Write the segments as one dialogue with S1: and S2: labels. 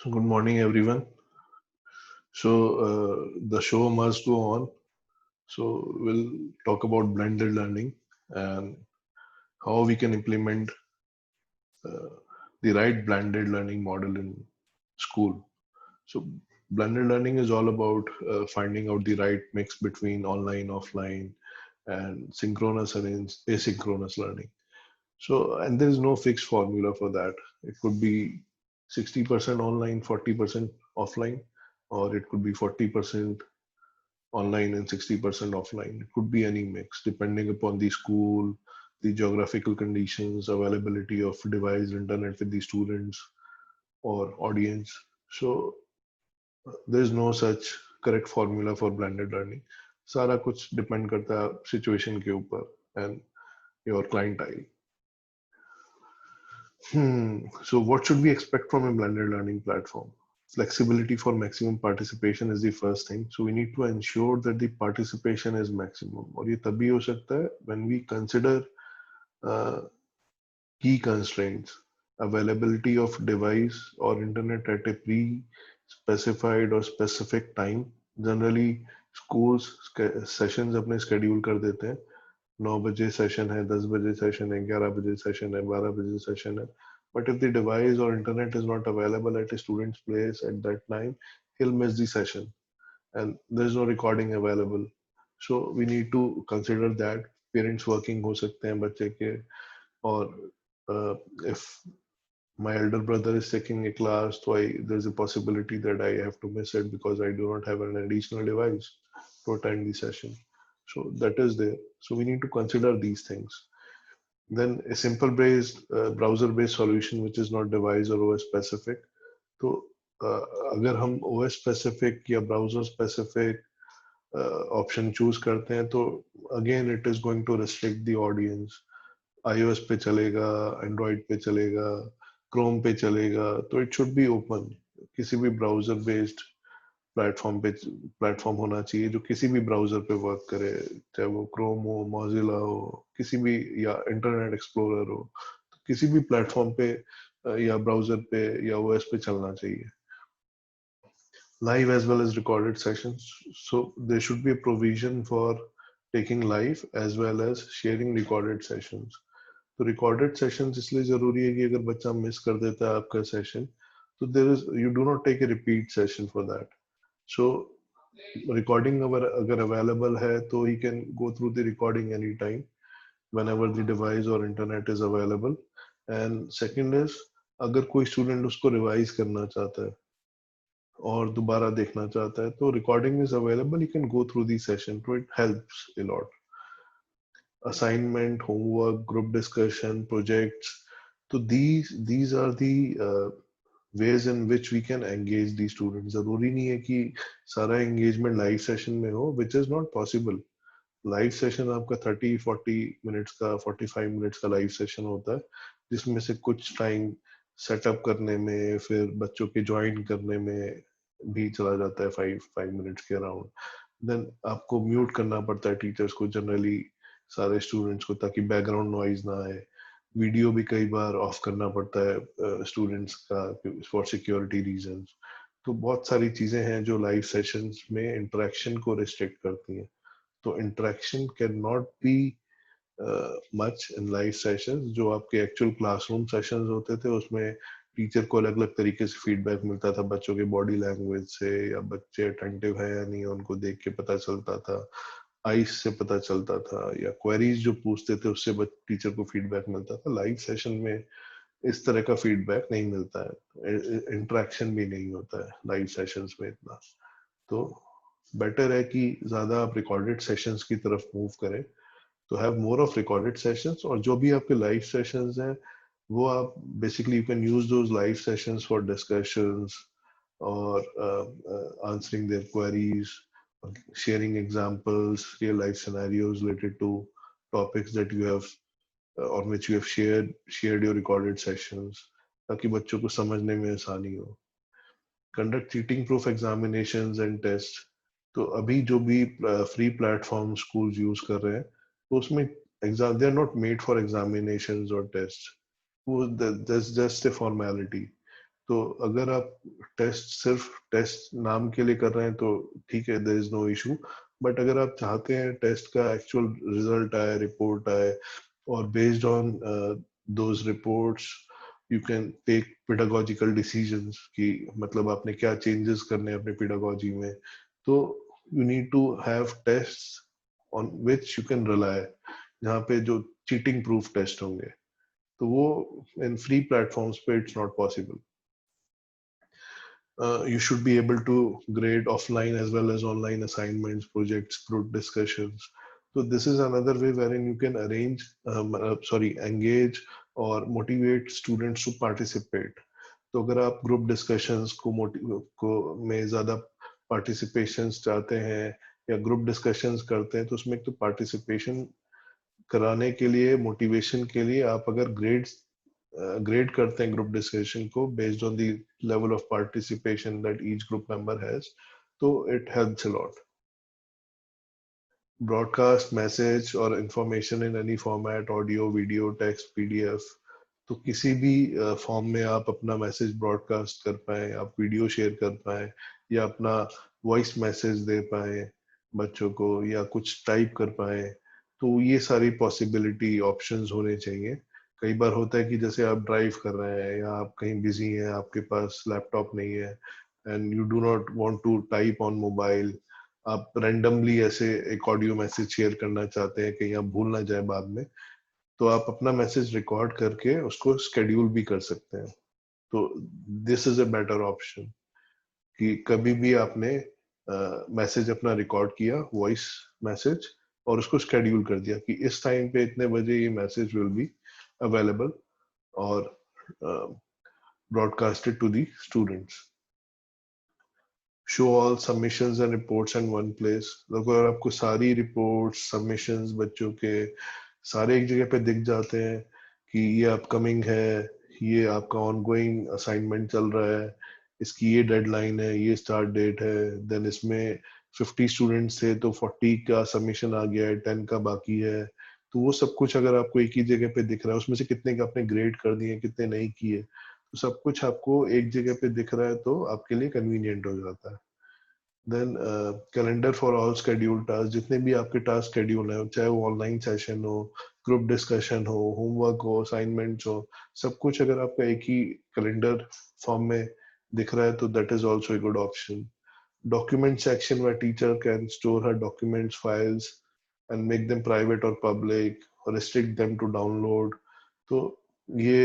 S1: Good morning, everyone. The show must go on. We'll talk about blended learning and how we can implement uh, the right blended learning model in school. So, blended learning is all about finding out the right mix between online, offline, and synchronous and asynchronous learning. And there is no fixed formula for that. It could be 60% online, 40% offline, or it could be 40% online and 60% offline. It could be any mix depending upon the school, the geographical conditions, availability of device, internet with the students or audience. There's no such correct formula for blended learning. सारा कुछ depend करता है situation के ऊपर and your clientele. So what should we expect from a blended learning platform? Flexibility for maximum participation is the first thing. So we need to ensure that the participation is maximum. और ये तभी हो सकता है when we consider uh, key constraints, availability of device or internet at a pre-specified or specific time. Generally schools sessions अपने schedule कर देते हैं 9 बजे सेशन है 10 बजे सेशन है 11 बजे सेशन है 12 बजे सेशन है but if the device or internet is not available at a student's place at that time he'll miss the session and there's no recording available so we need to consider that parents working हो सकते हैं बच्चे के or if my elder brother is taking a class so there's a possibility that I have to miss it because I do not have an additional device to attend the session so that is there so we need to consider these things then a simple based browser based solution which is not device or OS specific तो अगर हम OS specific या browser specific option choose करते हैं तो again it is going to restrict the audience iOS पे चलेगा Android पे चलेगा Chrome पे चलेगा तो it should be open किसी भी browser based प्लेटफॉर्म होना चाहिए जो किसी भी ब्राउजर पे वर्क करे चाहे वो क्रोम हो मोजिला हो किसी भी या इंटरनेट एक्सप्लोरर हो तो किसी भी प्लेटफॉर्म पे या ब्राउजर पे या ओएस पे चलना चाहिए live as well as recorded sessions so there should be a provision for taking live as well as sharing recorded sessions तो रिकॉर्डेड सेशंस इसलिए जरूरी है कि अगर बच्चा मिस कर देता है आपका सेशन तो there is you do not take a repeat session for that so recording अगर available है तो he can go through the recording anytime whenever the device or internet is available and second is अगर कोई student उसको revise करना चाहता है और दोबारा देखना चाहता है तो recording is available he can go through the session so it helps a lot assignment homework group discussion projects so these are the ways in which we can engage the students जरूरी नहीं है कि सारा engagement live session में हो which is not possible live session आपका 30-40 minutes का 45 minutes का लाइव सेशन होता है जिसमें से कुछ टाइम सेटअप करने में फिर बच्चों के ज्वाइन करने में भी चला जाता है 5 मिनट्स के अराउंड देन आपको म्यूट करना पड़ता है टीचर्स को जनरली सारे स्टूडेंट्स को ताकि बैकग्राउंड नॉइज ना आए वीडियो भी कई बार ऑफ करना पड़ता है स्टूडेंट्स का फॉर सिक्योरिटी रीजंस तो बहुत सारी चीजें हैं जो लाइव सेशंस में इंटरेक्शन को रिस्ट्रिक्ट करती हैं तो interaction can not be much in live sessions जो आपके एक्चुअल क्लासरूम सेशंस होते थे उसमें टीचर को अलग अलग तरीके से फीडबैक मिलता था बच्चों के बॉडी लैंग्वेज से या बच्चे अटेंटिव है या नहीं उनको देख के पता चलता था आइस से पता चलता था या क्वेरीज जो पूछते थे उससे टीचर को फीडबैक मिलता था लाइव सेशन में इस तरह का फीडबैक नहीं मिलता है इंटरेक्शन भी नहीं होता है लाइव सेशंस में इतना तो बेटर है कि ज्यादा आप रिकॉर्डेड सेशंस की तरफ मूव करें तो have more of recorded sessions और जो भी आपके लाइव सेशंस हैं वो आप basically you can use those live sessions for discussions और answering their queries sharing examples real life scenarios related to topics that you have on which you have shared your recorded sessions ताकि बच्चों को समझने में आसानी हो conduct cheating proof examinations and tests तो अभी जो भी फ्री प्लेटफॉर्म स्कूल्स यूज कर रहे हैं तो उसमें exam they are not made for examinations और टेस्ट वो दैट्स जस्ट ए फॉर्मेलिटी तो अगर आप सिर्फ टेस्ट नाम के लिए कर रहे हैं तो ठीक है, there is no issue. But अगर आप चाहते हैं टेस्ट का एक्चुअल रिजल्ट आए, रिपोर्ट आए, और based on those reports you can take pedagogical decisions कि मतलब आपने क्या चेंजेस करने हैं अपने पेडागोजी में, तो you need to have test on which you can rely, जहाँ पे जो चीटिंग प्रूफ टेस्ट होंगे, तो वो इन फ्री प्लेटफॉर्म्स पे it's not possible. You should be able to grade offline as well as online assignments, projects, group discussions. So this is another way wherein you can engage or motivate students to participate. तो अगर आप group discussions को में ज्यादा participations चाहते हैं या group discussions करते हैं, तो उसमें एक तो पार्टिसिपेशन कराने के लिए, मोटिवेशन के लिए आप अगर ग्रेड करते हैं ग्रुप डिस्कशन को based on the level of participation that each group member has, तो it helps a lot. Broadcast message और information in any format, audio, video, text, PDF, तो किसी भी फॉर्म में आप अपना मैसेज ब्रॉडकास्ट कर पाए, आप वीडियो शेयर कर पाए, या अपना वॉइस मैसेज दे पाए बच्चों को, या कुछ टाइप कर पाए, तो ये सारी पॉसिबिलिटी ऑप्शंस होने चाहिए। कई बार होता है कि जैसे आप ड्राइव कर रहे हैं या आप कहीं बिजी हैं, आपके पास लैपटॉप नहीं है, and you do not want to type on mobile, आप रैंडमली ऐसे एक ऑडियो मैसेज शेयर करना चाहते हैं कहीं आप भूल ना जाए बाद में, तो आप अपना मैसेज रिकॉर्ड करके उसको स्केड्यूल भी कर सकते हैं। तो this is a better option कि कभी भी आपने मैसेज अपना रिकॉर्ड किया, वॉइस मैसेज, और उसको स्केड्यूल कर दिया कि इस टाइम पे इतने बजे ये मैसेज विल बी अवेलेबल और broadcasted to the students. Show all submissions and reports in one place. अगर आपको सारी रिपोर्ट्स, सबमिशंस बच्चों के सारे एक जगह पे दिख जाते हैं कि ये अपकमिंग है, ये आपका ऑनगोइंग असाइनमेंट चल रहा है, इसकी ये डेडलाइन है, ये स्टार्ट डेट है, देन इसमें 50 स्टूडेंट्स थे तो 40 का सबमिशन आ गया है, 10 का बाकी है, तो वो सब कुछ अगर आपको एक ही जगह पे दिख रहा है, उसमें से कितने का आपने ग्रेड कर दिए, कितने नहीं किए, तो सब कुछ आपको एक जगह पे दिख रहा है, तो आपके लिए कन्वीनियंट हो जाता है। Then calendar for all schedule task, जितने भी आपके टास्क शेड्यूल है, चाहे वो ऑनलाइन सेशन हो, ग्रुप डिस्कशन हो, होमवर्क हो, असाइनमेंट्स हो, सब कुछ अगर आपका एक ही कैलेंडर फॉर्म में दिख रहा है, तो that is also a good option. Document section where teacher can store her documents, files, and make them private or public, or restrict them to download. तो ये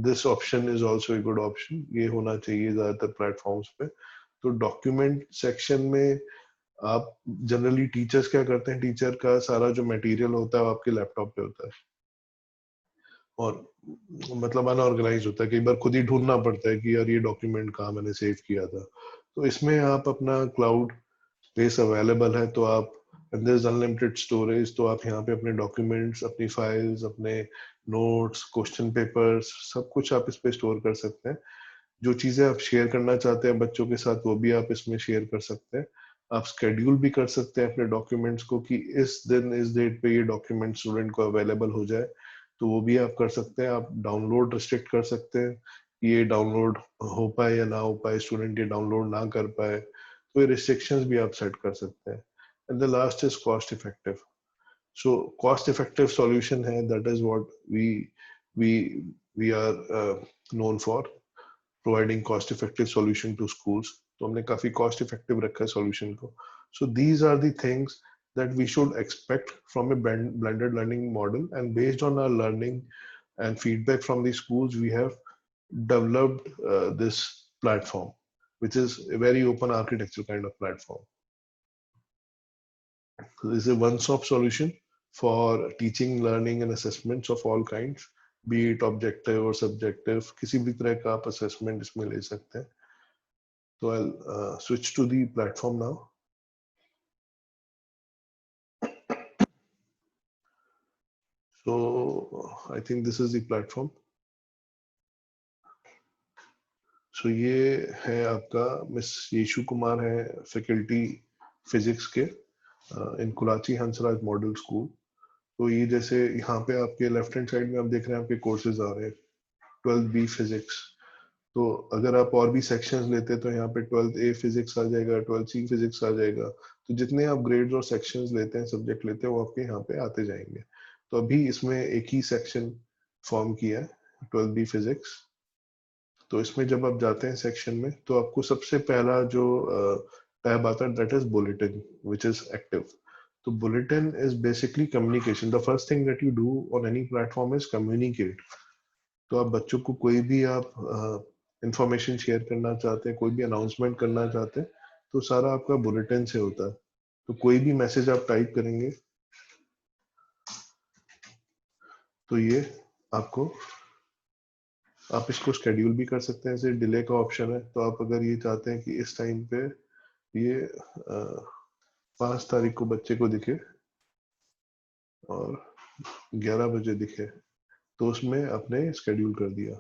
S1: this option is also a good option. ये होना चाहिए ज्यादातर platforms पे। तो document section में आप जनरली टीचर्स क्या करते हैं, टीचर का सारा जो मटेरियल होता है वो आपके लैपटॉप पे होता है, और मतलब अनऑर्गेनाइज होता है, कई बार खुद ही ढूंढना पड़ता है कि यार ये डॉक्यूमेंट कहाँ मैंने सेव किया था। तो इसमें आप अपना क्लाउड स्पेस अवेलेबल है, तो आप देयर इज अनलिमिटेड स्टोरेज, तो आप यहाँ पे अपने डॉक्यूमेंट्स, अपनी फाइल्स, अपने नोट्स, क्वेश्चन पेपर्स, सब कुछ आप इस पे स्टोर कर सकते हैं। जो चीजें आप शेयर करना चाहते हैं बच्चों के साथ वो भी आप इसमें शेयर कर सकते हैं। आप स्केड्यूल भी कर सकते हैं अपने डॉक्यूमेंट्स को कि इस दिन इस डेट पे ये डॉक्यूमेंट स्टूडेंट को अवेलेबल हो जाए, तो वो भी आप कर सकते हैं। आप डाउनलोड रिस्ट्रिक्ट कर सकते हैं कि ये डाउनलोड हो पाए या ना हो पाए, स्टूडेंट ये डाउनलोड ना कर पाए, तो ये रिस्ट्रिक्शंस भी आप सेट कर सकते हैं। And the last is cost effective. So cost effective solution है, that is what we we are known for, providing cost effective solution to schools. तो हमने काफी कॉस्ट इफेक्टिव रखा है सॉल्यूशन को। So these are the things that we should expect from a blended learning model, and based on our learning and feedback from the schools, we have developed this platform, which is a very open architecture kind of platform. So this is a one-stop solution for teaching, learning, and assessments of all kinds, be it objective or subjective, किसी भी तरह का आप assessment इसमें ले सकते हैं। So I'll switch to the platform now. So I think this is the platform. So ये है आपका, मिस येशु कुमार है, फैकल्टी फिजिक्स के इन कुलाची हंसराज मॉडल स्कूल। तो ये जैसे यहाँ पे आपके लेफ्ट हैंड साइड में आप देख रहे हैं आपके कोर्सेज आ रहे हैं, 12B फिजिक्स, तो अगर आप और भी सेक्शंस लेते हैं तो यहाँ पे 12th ए फिजिक्स आ जाएगा, 12th सी फिजिक्स आ जाएगा। तो जितने आप ग्रेड्स और सेक्शंस लेते हैं, सब्जेक्ट लेते हैं, वो आपके यहाँ पे आते जाएंगे। तो अभी इसमें एक ही सेक्शन फॉर्म किया है, 12th बी फिजिक्स। तो इसमें जब आप जाते हैं सेक्शन में, तो आपको सबसे पहला जो टैब आता है, that is bulletin, which is active. तो bulletin is basically communication. The first thing that you do on any platform is communicate. तो आप बच्चों को कोई भी आप इंफॉर्मेशन शेयर करना चाहते हैं, कोई भी अनाउंसमेंट करना चाहते हैं, तो सारा आपका बुलेटिन से होता है। तो कोई भी मैसेज आप टाइप करेंगे तो ये आपको, आप इसको शेड्यूल भी कर सकते हैं, जैसे डिले का ऑप्शन है। तो आप अगर ये चाहते हैं कि इस टाइम पे ये 5 तारीख को बच्चे को दिखे और 11 बजे दिखे, तो उसमें आपने शेड्यूल कर दिया।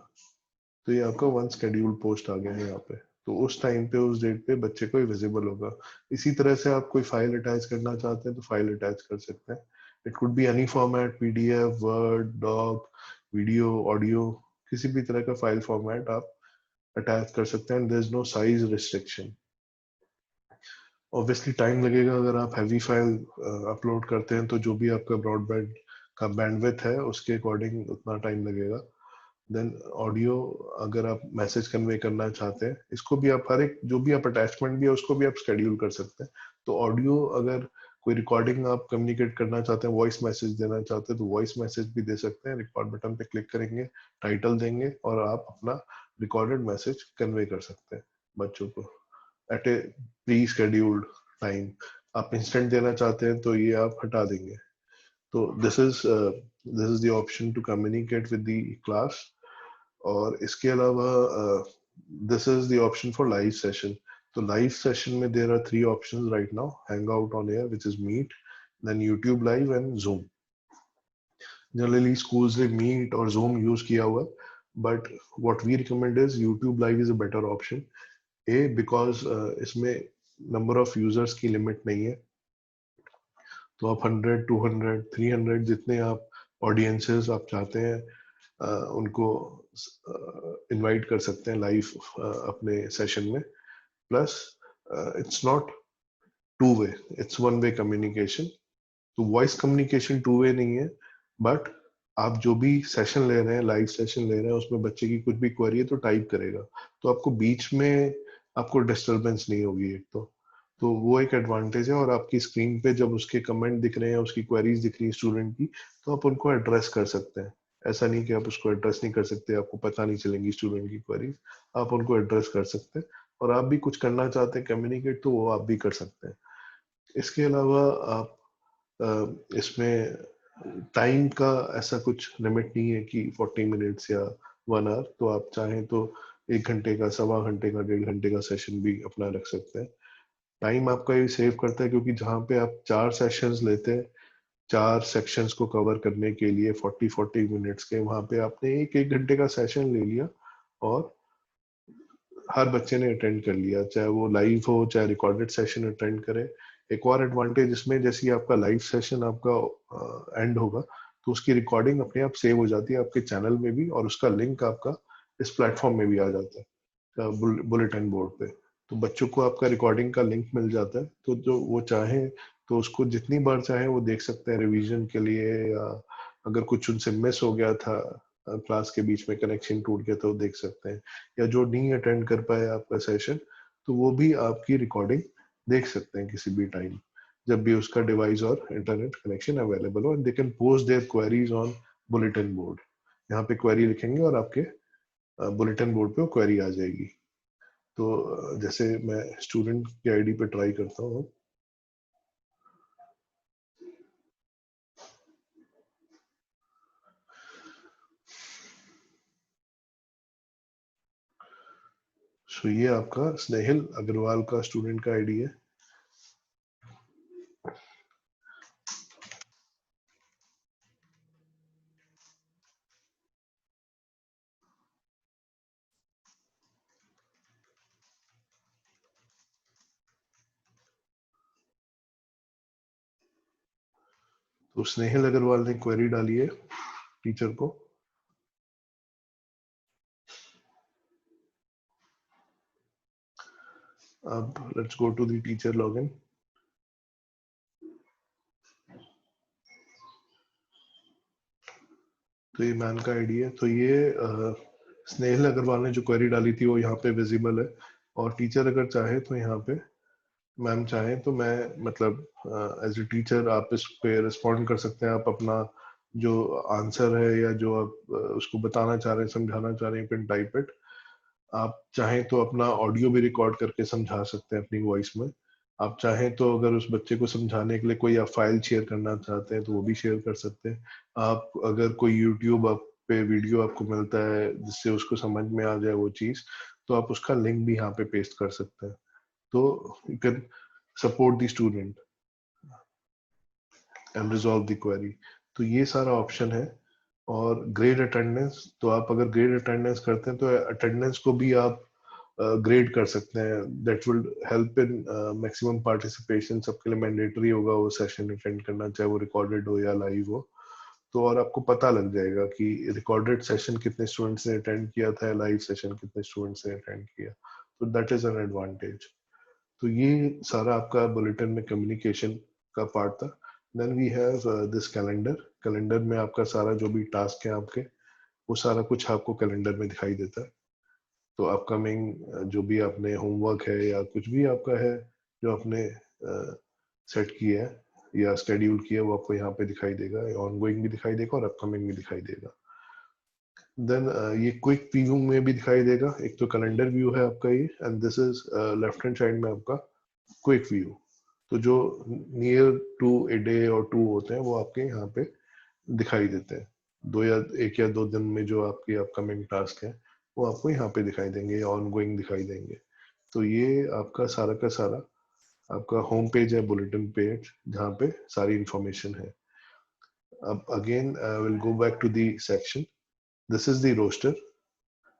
S1: तो ये आपका वन शेड्यूल पोस्ट आ गया है यहाँ पे। तो उस टाइम पे, उस डेट पे बच्चे को विजिबल होगा। इसी तरह से आप कोई फाइल अटैच करना चाहते हैं तो फाइल अटैच कर सकते हैं। It could be any format, PDF, word, doc, video, audio, किसी भी तरह का फाइल फॉर्मेट आप अटैच कर सकते हैं। There is no size restriction. Obviously time लगेगा, अगर आप हैवी फाइल अपलोड करते हैं तो जो भी आपका ब्रॉडबैंड का बैंडविड्थ है उसके अकॉर्डिंग उतना टाइम लगेगा। देन ऑडियो, अगर आप मैसेज कन्वे करना चाहते हैं, इसको भी आप हर एक जो भी आप अटैचमेंट भी है उसको भी आप शेड्यूल कर सकते हैं। तो ऑडियो, अगर कोई रिकॉर्डिंग आप कम्युनिकेट करना चाहते हैं, वॉइस मैसेज देना चाहते हैं, तो वॉइस मैसेज भी दे सकते हैं। रिकॉर्ड बटन पे क्लिक करेंगे, टाइटल देंगे और आप अपना रिकॉर्डेड मैसेज कन्वे कर सकते हैं बच्चों को at a pre scheduled time. आप इंस्टेंट देना चाहते हैं तो ये आप हटा देंगे। तो this is the option to communicate with the class. और इसके अलावा this is the option for live session. तो लाइव सेशन में there are 3 options right now: hang out on air, which is Meet, then YouTube live and Zoom. Generally schools ने Meet और Zoom use किया हुआ, but what we recommend is YouTube Live is a better option. A because इसमें number of users की limit नहीं है। तो आप 100, 200, 300 जितने आप ऑडियंसेस आप चाहते हैं उनको इनवाइट कर सकते हैं लाइव अपने सेशन में। Plus it's not two way, it's one way communication. तो वॉइस कम्युनिकेशन टू वे नहीं है, बट आप जो भी सेशन ले रहे हैं, लाइव सेशन ले रहे हैं, उसमें बच्चे की कुछ भी क्वेरी है तो टाइप करेगा, तो आपको बीच में आपको डिस्टरबेंस नहीं होगी एक तो वो एक एडवांटेज है। और आपकी स्क्रीन पे जब उसके कमेंट दिख रहे हैं, उसकी क्वेरीज दिख रही है स्टूडेंट की, तो आप उनको एड्रेस कर सकते हैं। ऐसा नहीं कि आप उसको एड्रेस नहीं कर सकते, आपको पता नहीं चलेंगी स्टूडेंट की क्वेरीज, आप उनको एड्रेस कर सकते हैं। और आप भी कुछ करना चाहते हैं कम्युनिकेट, तो वो आप भी कर सकते हैं। इसके अलावा आप इसमें टाइम का ऐसा कुछ लिमिट नहीं है कि 40 मिनट्स या 1 आवर। तो आप चाहें तो 1 घंटे का, 1.25 घंटे का, 1.5 घंटे का सेशन भी अपना रख सकते हैं। टाइम आपका ये सेव करता है, क्योंकि जहाँ पे आप 4 सेशंस लेते हैं, 4 सेक्शंस को कवर करने के लिए 40-40 मिनट्स के, वहां पे आपने एक एक घंटे का सेशन ले लिया और हर बच्चे ने अटेंड कर लिया, चाहे वो लाइव हो चाहे रिकॉर्डेड सेशन अटेंड करे। एक और एडवांटेज इसमें, जैसे ही आपका लाइव सेशन आपका एंड होगा, तो उसकी रिकॉर्डिंग अपने आप सेव हो जाती है आपके चैनल में भी, और उसका लिंक आपका इस प्लेटफॉर्म में भी आ जाता है बुलेटिन बोर्ड पे। तो बच्चों को आपका रिकॉर्डिंग का लिंक मिल जाता है, तो जो वो चाहे तो उसको जितनी बार चाहे वो देख सकते हैं रिवीजन के लिए, या अगर कुछ उनसे मिस हो गया था, क्लास के बीच में कनेक्शन टूट गया, तो देख सकते हैं। या जो नहीं अटेंड कर पाए आपका सेशन, तो वो भी आपकी रिकॉर्डिंग देख सकते हैं किसी भी टाइम, जब भी उसका डिवाइस और इंटरनेट कनेक्शन अवेलेबल हो। They can post their queries on bulletin board. यहाँ पे क्वेरी लिखेंगे और आपके बुलेटिन बोर्ड पे वो क्वेरी आ जाएगी। तो जैसे मैं स्टूडेंट की आईडी पे ट्राई करता हूँ। सो ये आपका स्नेहिल अग्रवाल का स्टूडेंट का आईडी है। तो स्नेहिल अग्रवाल ने क्वेरी डाली है टीचर को। अब let's go to the teacher login. तो ये मैम का आईडी है। तो ये स्नेहल अग्रवाल ने जो क्वेरी डाली थी वो यहाँ पे विजिबल है, और टीचर अगर चाहे तो यहाँ पे मैम चाहे तो मैं मतलब एज ए टीचर आप इस पे रिस्पॉन्ड कर सकते हैं। आप अपना जो आंसर है या जो आप उसको बताना चाह रहे हैं, समझाना चाह रहे हैं, यू कैन टाइप इट। आप चाहें तो अपना ऑडियो भी रिकॉर्ड करके समझा सकते हैं अपनी वॉइस में। आप चाहें तो अगर उस बच्चे को समझाने के लिए कोई आप फाइल शेयर करना चाहते हैं तो वो भी शेयर कर सकते हैं। आप अगर कोई यूट्यूब आप पे वीडियो आपको मिलता है जिससे उसको समझ में आ जाए वो चीज, तो आप उसका लिंक भी यहाँ पे पेस्ट कर सकते हैं। तो you can support the student and resolve the query. तो ये सारा ऑप्शन है। और ग्रेड अटेंडेंस, तो आप अगर ग्रेड अटेंडेंस करते हैं तो अटेंडेंस को भी आप ग्रेड कर सकते हैं। That will help in maximum participation. सबके लिए मैंडेटरी होगा वो सेशन अटेंड करना, चाहे वो रिकॉर्डेड हो या लाइव हो। तो और आपको पता लग जाएगा कि रिकॉर्डेड सेशन कितने स्टूडेंट्स ने अटेंड किया था, लाइव सेशन कितने स्टूडेंट्स ने अटेंड किया। तो दैट इज एन एडवांटेज। तो ये सारा आपका बुलेटिन में कम्युनिकेशन का पार्ट था। Then we have this calendar. Calendar में आपका सारा जो भी टास्क है आपके, वो सारा कुछ आपको कैलेंडर में दिखाई देता है। तो अपकमिंग जो भी आपने होमवर्क है या कुछ भी आपका है जो आपने सेट किया है या स्केड्यूल किया, वो आपको यहाँ पे दिखाई देगा। ऑनगोइंग भी दिखाई देगा और अपकमिंग भी दिखाई देगा। देन ये क्विक व्यू में भी दिखाई देगा। एक तो कैलेंडर व्यू है आपका ये, and this is left hand side में आपका क्विक व्यू। तो जो नियर टू ए डे और टू होते हैं वो आपके यहाँ पे दिखाई देते हैं। दो या एक या दो दिन में जो आपकी अपकमिंग टास्क है वो आपको यहाँ पे दिखाई देंगे या ऑन गोइंग दिखाई देंगे। तो ये आपका सारा का सारा आपका होम पेज है, बुलेटिन पेज, जहाँ पे सारी इंफॉर्मेशन है। अब again will go back to the section. This is the roster.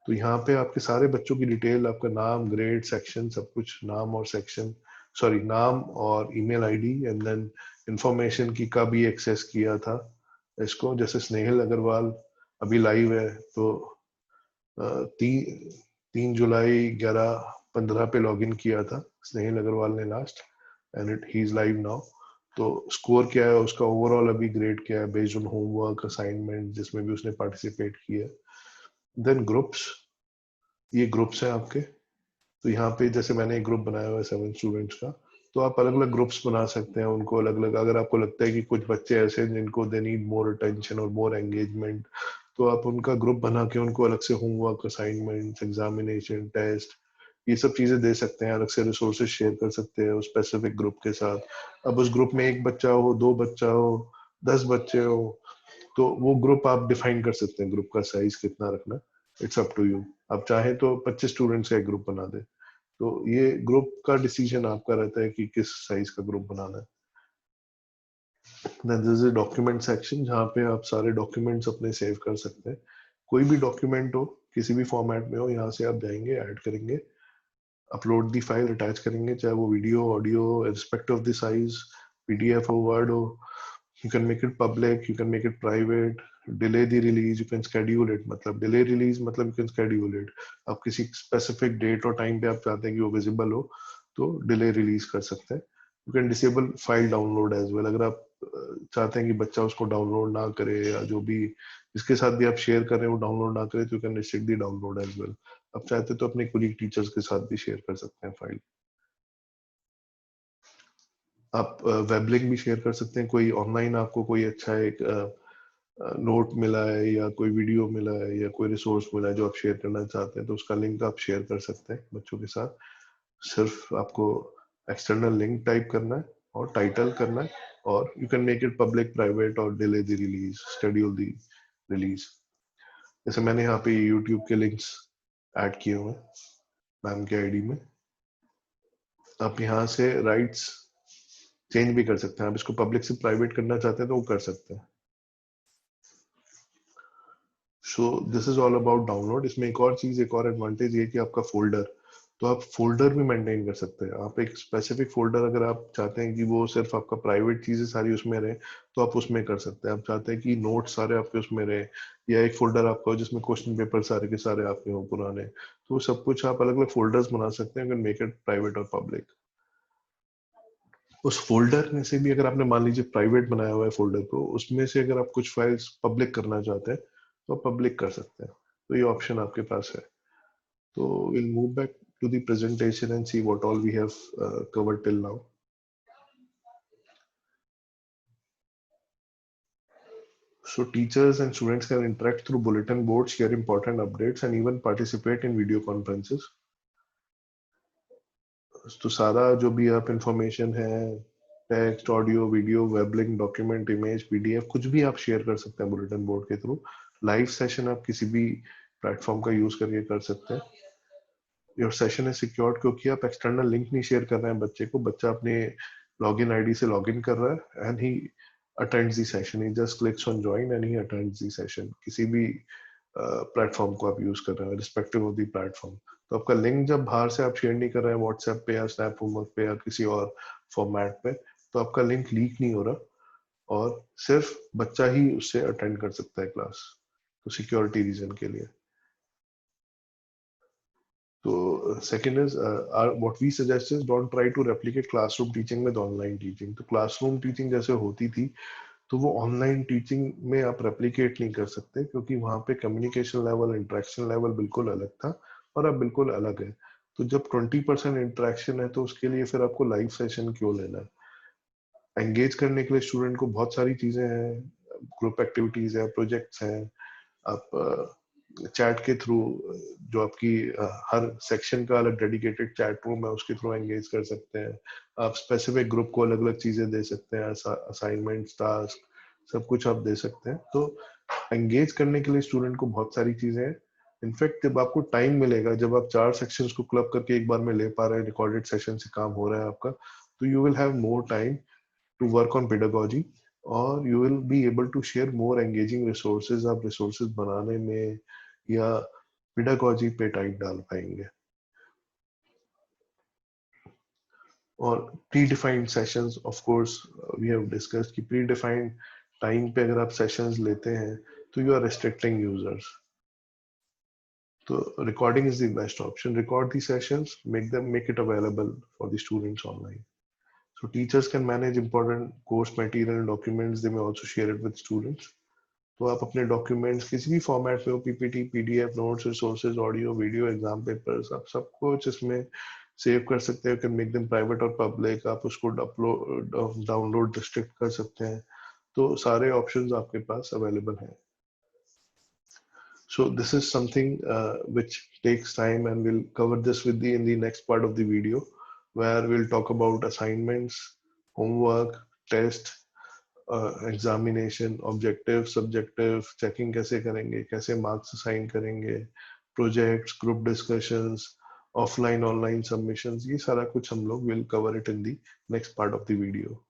S1: तो यहाँ पे आपके सारे बच्चों की डिटेल, आपका नाम, ग्रेड, सेक्शन, सब कुछ, नाम और सेक्शन, सॉरी नाम और email ID, and then information की कब ये एक्सेस किया था इसको। जैसे स्नेहल अग्रवाल अभी लाइव है, तो 3 जुलाई 11:15 पे लॉगिन किया था स्नेहल अग्रवाल ने last, and it he is live now. तो स्कोर क्या है उसका, ओवरऑल अभी ग्रेड क्या है बेस्ड ऑन होमवर्क असाइनमेंट जिसमें भी उसने पार्टिसिपेट किया। देन ग्रुप्स, ये ग्रुप्स हैं आपके। तो यहाँ पे जैसे मैंने एक ग्रुप बनाया हुआ है 7 स्टूडेंट्स का, तो आप अलग अलग ग्रुप्स बना सकते हैं उनको अलग अलग। अगर आपको लगता है कि कुछ बच्चे ऐसे हैं जिनको दे नीड मोर अटेंशन और मोर एंगेजमेंट, तो आप उनका ग्रुप बना के उनको अलग से होमवर्क असाइनमेंट एग्जामिनेशन टेस्ट ये सब चीजें दे सकते हैं। अलग से रिसोर्सेज शेयर कर सकते हैं उस स्पेसिफिक ग्रुप के साथ। अब उस ग्रुप में एक बच्चा हो, दो बच्चा हो, 10 बच्चे हो, तो वो ग्रुप आप डिफाइन कर सकते हैं, ग्रुप का साइज कितना रखना। It's up to you. आप चाहें तो 25 स्टूडेंट्स का एक ग्रुप बना दे। तो ये ग्रुप का डिसीजन आपका रहता है कि किस साइज का ग्रुप बनाना है। Then this is document section, जहाँ पे आप सारे डॉक्यूमेंट्स अपने सेव कर सकते हैं। कोई भी डॉक्यूमेंट हो, किसी भी फॉर्मेट में हो, यहाँ से आप जाएंगे, ऐड करेंगे, अपलोड दी फाइल अटैच करेंगे, चाहे वो video, audio, respect of the size, PDF हो, वर्ड हो। You can make it public, you can make it private, delay the release, you can schedule it। मतलब delay release मतलब you can schedule it। आप किसी specific date और time पे आप चाहते हैं कि वो visible हो, तो delay release कर सकते हैं। You can disable file download as well। अगर आप चाहते हैं कि बच्चा उसको डाउनलोड ना करे या जो भी जिसके साथ भी आप शेयर कर रहे हैं वो डाउनलोड ना करे, तो you can restrict the download as well. आप चाहते तो अपने कुलीग टीचर्स के साथ भी शेयर कर सकते हैं फाइल। आप वेब लिंक भी शेयर कर सकते हैं। कोई ऑनलाइन आपको कोई अच्छा एक नोट मिला है या कोई वीडियो मिला है या कोई रिसोर्स मिला है जो आप शेयर करना चाहते हैं, तो उसका लिंक आप शेयर कर सकते हैं बच्चों के साथ। सिर्फ आपको एक्सटर्नल लिंक टाइप करना है और टाइटल करना है, और you can make it public, private, और delay the release, schedule the release. जैसे मैंने यहाँ पे यूट्यूब के लिंक्स ऐड किए हुए हैं मैम के आईडी में। आप यहाँ से राइट्स चेंज भी कर सकते हैं। आप इसको पब्लिक से प्राइवेट करना चाहते हैं तो वो कर सकते हैं। So this is all about download. इसमें एक और चीज, एक और एडवांटेज ये कि आपका फोल्डर, तो आप फोल्डर भी मेंटेन कर सकते हैं। आप एक स्पेसिफिक फोल्डर, अगर आप चाहते हैं कि वो सिर्फ आपका प्राइवेट चीजें सारी उसमें रहे, तो आप उसमें कर सकते हैं। आप चाहते हैं कि नोट्स सारे आपके उसमें रहे, या एक फोल्डर आपका हो जिसमें क्वेश्चन पेपर सारे के सारे आपके हो पुराने, तो वो सब कुछ आप अलग अलग फोल्डर्स बना सकते हैं, कैन मेक इट प्राइवेट और पब्लिक। उस फोल्डर में से भी अगर आपने मान लीजिए प्राइवेट बनाया हुआ है फोल्डर को, उसमें से अगर आप कुछ फाइल्स पब्लिक करना चाहते हैं तो आप पब्लिक कर सकते हैं। तो ये ऑप्शन आपके पास है। तो we'll move back to the presentation and see what all we have covered till now. So teachers and students can interact through bulletin boards, share important updates, and even participate in video conferences. तो सारा जो भी आप information है, text, audio, video, web link, document, image, PDF, कुछ भी आप share कर सकते हैं बुलेटिन बोर्ड के थ्रू। लाइव सेशन आप किसी भी प्लेटफॉर्म का यूज करके कर सकते हैं। योर सेशन है सिक्योर्ड क्योंकि आप एक्सटर्नल लिंक नहीं शेयर कर रहे हैं बच्चे को। बच्चा अपने लॉगिन आईडी से लॉगिन कर रहा है and he attends the session, he just clicks on join and he attends the session. किसी भी प्लेटफॉर्म को आप यूज कर रहे हैं रिस्पेक्टिव ऑफ द प्लेटफॉर्म। तो आपका लिंक जब बाहर से आप शेयर नहीं कर रहे हैं व्हाट्सएप पे या स्नैप होमवर्क पे या किसी और फॉर्मेट पे, तो आपका लिंक लीक नहीं हो रहा और सिर्फ बच्चा ही उससे अटेंड कर सकता है क्लास, तो सिक्योरिटी रीजन के लिए। So second is what we suggest is don't try to replicate classroom teaching with online teaching. तो classroom teaching जैसे होती थी तो वो online teaching में आप replicate नहीं कर सकते, क्योंकि वहाँ पे communication level, interaction level बिल्कुल अलग था और अब बिल्कुल अलग है। तो जब 20% interaction है तो उसके लिए फिर आपको live session क्यों लेना है? Engage करने के लिए स्टूडेंट को बहुत सारी चीजें हैं, ग्रुप एक्टिविटीज है, प्रोजेक्ट्स हैं, आप चैट के थ्रू जो आपकी हर सेक्शन का अलग डेडिकेटेड चैट रूम है उसके थ्रू एंगेज कर सकते हैं। आप स्पेसिफिक ग्रुप को अलग अलग चीजें दे सकते हैं, असाइनमेंट्स, टास्क, सब कुछ आप दे सकते हैं। तो एंगेज करने के लिए स्टूडेंट को बहुत सारी चीजें हैं। इनफैक्ट जब आपको टाइम मिलेगा, जब आप 4 सेक्शंस को क्लब करके एक बार में ले पा रहे हैं, रिकॉर्डेड सेशन से काम हो रहा है आपका, तो you will have more time to work on pedagogy और you will be able to share more engaging resources। आप resources बनाने में या pedagogy पे टाइम डाल पाएंगे। और predefined sessions, of course we have discussed कि predefined टाइम पे अगर आप सेशंस लेते हैं तो you are restricting users। तो recording is the best option। record the sessions, make it available for the students online। So teachers can manage important course material and documents, they may also share it with students। तो आप अपने documents किसी भी format में हो, PPT, PDF, notes, resources, audio, video, exam papers, आप सब कुछ इसमें सेव कर सकते हैं। कैन मेक देम प्राइवेट और पब्लिक। आप उसको अपलोड, डाउनलोड, रिस्ट्रिक्ट कर सकते हैं। तो सारे ऑप्शंस आपके पास अवेलेबल हैं। So this is something which takes time, and we'll cover this with the in the next part of the video, where we'll talk about assignments, homework, test, examination, objective, subjective, checking कैसे करेंगे, कैसे marks assign करेंगे, projects, group discussions, offline online submissions, ये सारा कुछ हम लोग will cover it in the next part of the video.